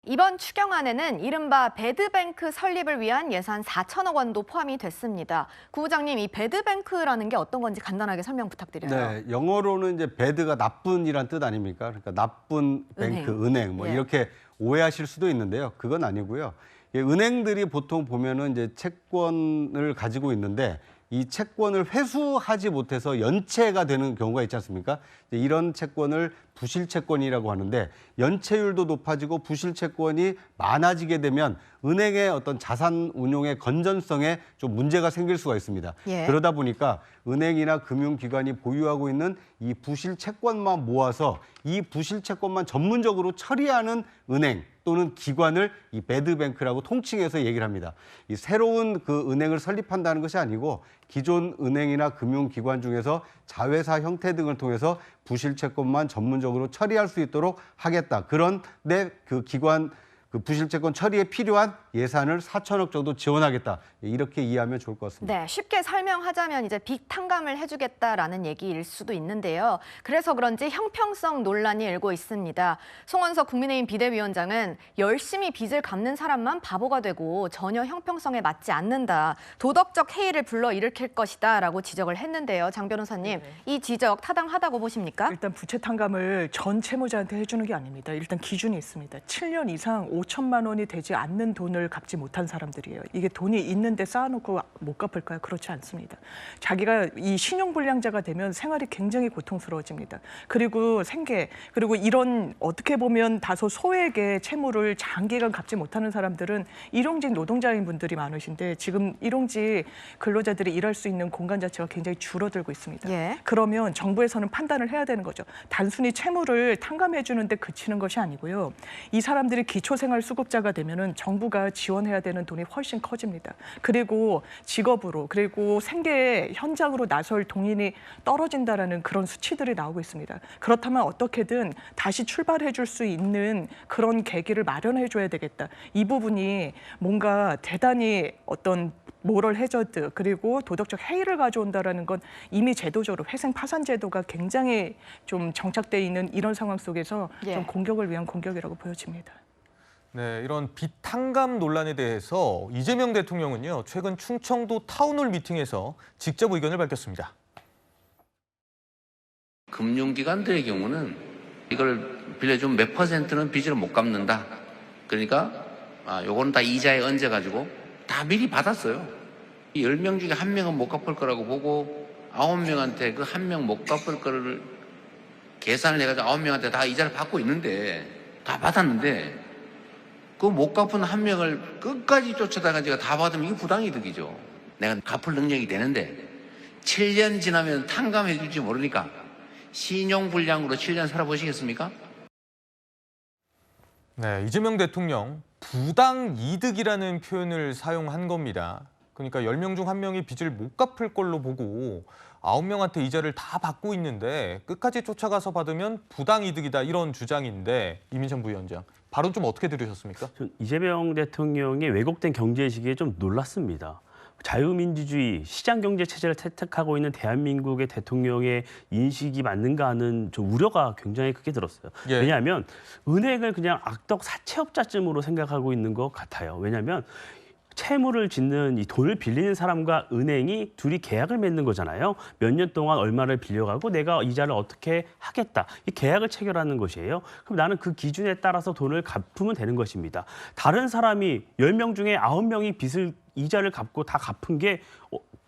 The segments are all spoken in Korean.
이번 추경안에는 이른바 배드뱅크 설립을 위한 예산 4천억 원도 포함이 됐습니다. 구부장님, 이 배드뱅크라는 게 어떤 건지 간단하게 설명 부탁드려요. 네, 영어로는 이제 배드가 나쁜이란 뜻 아닙니까? 그러니까 나쁜 뱅크, 은행 뭐 예. 이렇게 오해하실 수도 있는데요. 그건 아니고요. 은행들이 보통 보면은 이제 채권을 가지고 있는데 이 채권을 회수하지 못해서 연체가 되는 경우가 있지 않습니까? 이런 채권을 부실채권이라고 하는데 연체율도 높아지고 부실채권이 많아지게 되면 은행의 어떤 자산 운용의 건전성에 좀 문제가 생길 수가 있습니다. 예. 그러다 보니까 은행이나 금융기관이 보유하고 있는 이 부실채권만 모아서 이 부실채권만 전문적으로 처리하는 은행 또는 기관을 이 배드뱅크라고 통칭해서 얘기를 합니다. 이 새로운 그 은행을 설립한다는 것이 아니고 기존 은행이나 금융기관 중에서 자회사 형태 등을 통해서 부실채권만 전문적으로 처리할 수 있도록 하겠다. 그런데 그 기관 그 부실채권 처리에 필요한 예산을 4천억 정도 지원하겠다. 이렇게 이해하면 좋을 것 같습니다. 네, 쉽게 설명하자면 이제 빚 탕감을 해주겠다라는 얘기일 수도 있는데요. 그래서 그런지 형평성 논란이 일고 있습니다. 송원석 국민의힘 비대위원장은 열심히 빚을 갚는 사람만 바보가 되고 전혀 형평성에 맞지 않는다. 도덕적 해이를 불러일으킬 것이다라고 지적을 했는데요. 장 변호사님, 이 지적 타당하다고 보십니까? 일단 부채 탕감을 전 채무자한테 해주는 게 아닙니다. 일단 기준이 있습니다. 7년 이상 5천만 원이 되지 않는 돈을 갚지 못한 사람들이에요. 이게 돈이 있는데 쌓아놓고 못 갚을까요? 그렇지 않습니다. 자기가 이 신용불량자가 되면 생활이 굉장히 고통스러워집니다. 그리고 생계, 그리고 이런 어떻게 보면 다소 소액의 채무를 장기간 갚지 못하는 사람들은 일용직 노동자인 분들이 많으신데 지금 일용직 근로자들이 일할 수 있는 공간 자체가 굉장히 줄어들고 있습니다. 예. 그러면 정부에서는 판단을 해야 되는 거죠. 단순히 채무를 탕감해 주는데 그치는 것이 아니고요. 이 사람들이 기초생활수급자가 되면은 정부가 지원해야 되는 돈이 훨씬 커집니다. 그리고 직업으로 그리고 생계 현장으로 나설 동인이 떨어진다라는 그런 수치들이 나오고 있습니다. 그렇다면 어떻게든 다시 출발해 줄 수 있는 그런 계기를 마련해 줘야 되겠다. 이 부분이 뭔가 대단히 어떤 모럴 해저드 그리고 도덕적 해이를 가져온다라는 건 이미 제도적으로 회생 파산 제도가 굉장히 좀 정착돼 있는 이런 상황 속에서 좀 공격을 위한 공격이라고 보여집니다. 네, 이런 빚 탕감 논란에 대해서 이재명 대통령은요, 최근 충청도 타운홀 미팅에서 직접 의견을 밝혔습니다. 금융기관들의 경우는 이걸 빌려주면 몇 %는 빚을 못 갚는다. 그러니까 요거는 다 이자에 얹어가지고 다 미리 받았어요. 10명 중에 1명은 못 갚을 거라고 보고 9명한테 그 1명 못 갚을 거를 계산을 해가지고 9명한테 다 이자를 받고 있는데 다 받았는데 그 못 갚은 1명을 끝까지 쫓아다가 제가 다 받으면 이게 부당이득이죠. 내가 갚을 능력이 되는데 7년 지나면 탕감해 줄지 모르니까 신용불량으로 7년 살아보시겠습니까? 네, 이재명 대통령 부당이득이라는 표현을 사용한 겁니다. 그러니까 10명 중 1명이 빚을 못 갚을 걸로 보고 9명한테 이자를 다 받고 있는데 끝까지 쫓아가서 받으면 부당이득이다 이런 주장인데 이민찬 부위원장, 발언 좀 어떻게 들으셨습니까? 이재명 대통령의 왜곡된 경제의식에 좀 놀랐습니다. 자유민주주의, 시장경제 체제를 채택하고 있는 대한민국의 대통령의 인식이 맞는가 하는 좀 우려가 굉장히 크게 들었어요. 예. 왜냐하면 은행을 그냥 악덕 사채업자쯤으로 생각하고 있는 것 같아요. 왜냐하면 채무를 짓는 이 돈을 빌리는 사람과 은행이 둘이 계약을 맺는 거잖아요. 몇 년 동안 얼마를 빌려가고 내가 이자를 어떻게 하겠다. 이 계약을 체결하는 것이에요. 그럼 나는 그 기준에 따라서 돈을 갚으면 되는 것입니다. 다른 사람이 10명 중에 9명이 빚을 이자를 갚고 다 갚은 게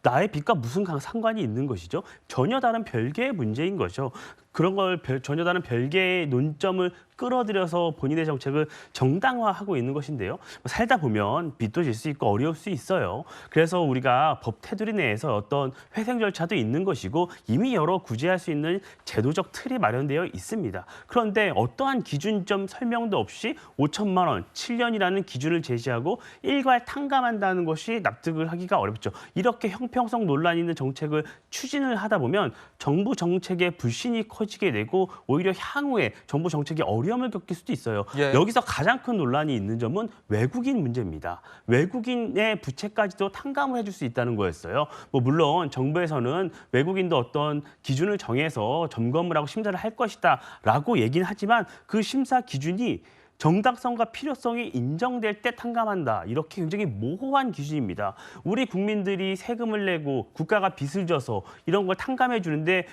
나의 빚과 무슨 상관이 있는 것이죠? 전혀 다른 별개의 문제인 거죠. 그런 걸 전혀 다른 별개의 논점을 끌어들여서 본인의 정책을 정당화하고 있는 것인데요. 살다 보면 빚도 질 수 있고 어려울 수 있어요. 그래서 우리가 법 테두리 내에서 어떤 회생 절차도 있는 것이고 이미 여러 구제할 수 있는 제도적 틀이 마련되어 있습니다. 그런데 어떠한 기준점 설명도 없이 5천만 원, 7년이라는 기준을 제시하고 일괄 탕감한다는 것이 납득을 하기가 어렵죠. 이렇게 형평성 논란이 있는 정책을 추진을 하다 보면 정부 정책의 불신이 커지게 되고 오히려 향후에 정부 정책이 어려움을 겪을 수도 있어요. 예. 여기서 가장 큰 논란이 있는 점은 외국인 문제입니다. 외국인의 부채까지도 탕감을 해줄 수 있다는 거였어요. 물론 정부에서는 외국인도 어떤 기준을 정해서 점검을 하고 심사를 할 것이다라고 얘기는 하지만 그 심사 기준이 정당성과 필요성이 인정될 때 탕감한다. 이렇게 굉장히 모호한 기준입니다. 우리 국민들이 세금을 내고 국가가 빚을 져서 이런 걸 탕감해 주는데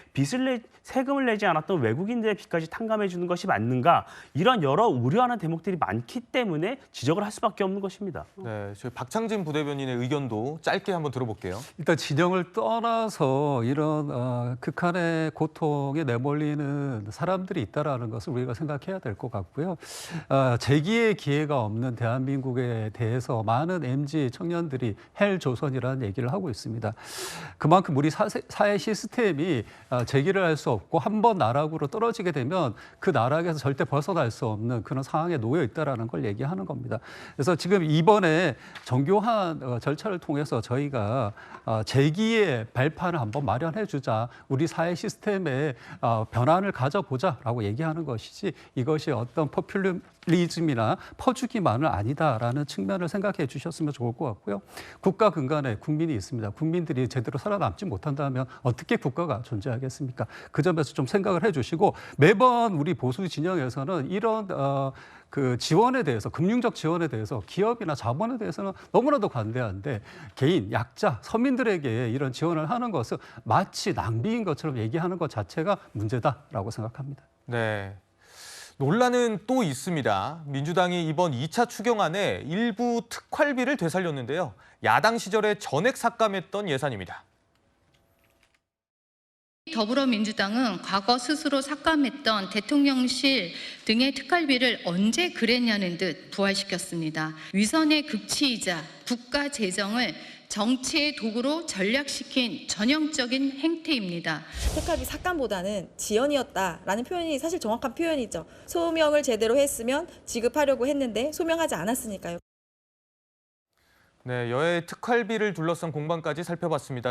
세금을 내지 않았던 외국인들의 빚까지 탕감해 주는 것이 맞는가? 이런 여러 우려하는 대목들이 많기 때문에 지적을 할 수밖에 없는 것입니다. 네, 저희 박창진 부대변인의 의견도 짧게 한번 들어볼게요. 일단 진영을 떠나서 이런 극한의 고통에 내몰리는 사람들이 있다라는 것을 우리가 생각해야 될 것 같고요. 재기의 기회가 없는 대한민국에 대해서 많은 MZ 청년들이 헬조선이라는 얘기를 하고 있습니다. 그만큼 우리 사회 시스템이 재기를 할 수 없고 한 번 나락으로 떨어지게 되면 그 나락에서 절대 벗어날 수 없는 그런 상황에 놓여 있다라는 걸 얘기하는 겁니다. 그래서 지금 이번에 정교한 절차를 통해서 저희가 재기의 발판을 한번 마련해 주자, 우리 사회 시스템에 변환을 가져보자라고 얘기하는 것이지, 이것이 어떤 포퓰리즘이나 퍼주기만은 아니다라는 측면을 생각해 주셨으면 좋을 것 같고요. 국가 근간에 국민이 있습니다. 국민들이 제대로 살아남지 못한다면 어떻게 국가가 존재하겠습니까? 그 점에서 좀 생각을 해주시고, 매번 우리 보수 진영에서는 이런 그 지원에 대해서, 금융적 지원에 대해서, 기업이나 자본에 대해서는 너무나도 관대한데, 개인, 약자, 서민들에게 이런 지원을 하는 것은 마치 낭비인 것처럼 얘기하는 것 자체가 문제다라고 생각합니다. 네. 논란은 또 있습니다. 민주당이 이번 2차 추경안에 일부 특활비를 되살렸는데요. 야당 시절에 전액 삭감했던 예산입니다. 더불어민주당은 과거 스스로 삭감했던 대통령실 등의 특활비를 언제 그랬냐는 듯 부활시켰습니다. 위선의 극치이자 국가 재정을 정치의 도구로 전략시킨 전형적인 행태입니다. 특활비 삭감보다는 지연이었다라는 표현이 사실 정확한 표현이죠. 소명을 제대로 했으면 지급하려고 했는데 소명하지 않았으니까요. 네, 여야의 특활비를 둘러싼 공방까지 살펴봤습니다.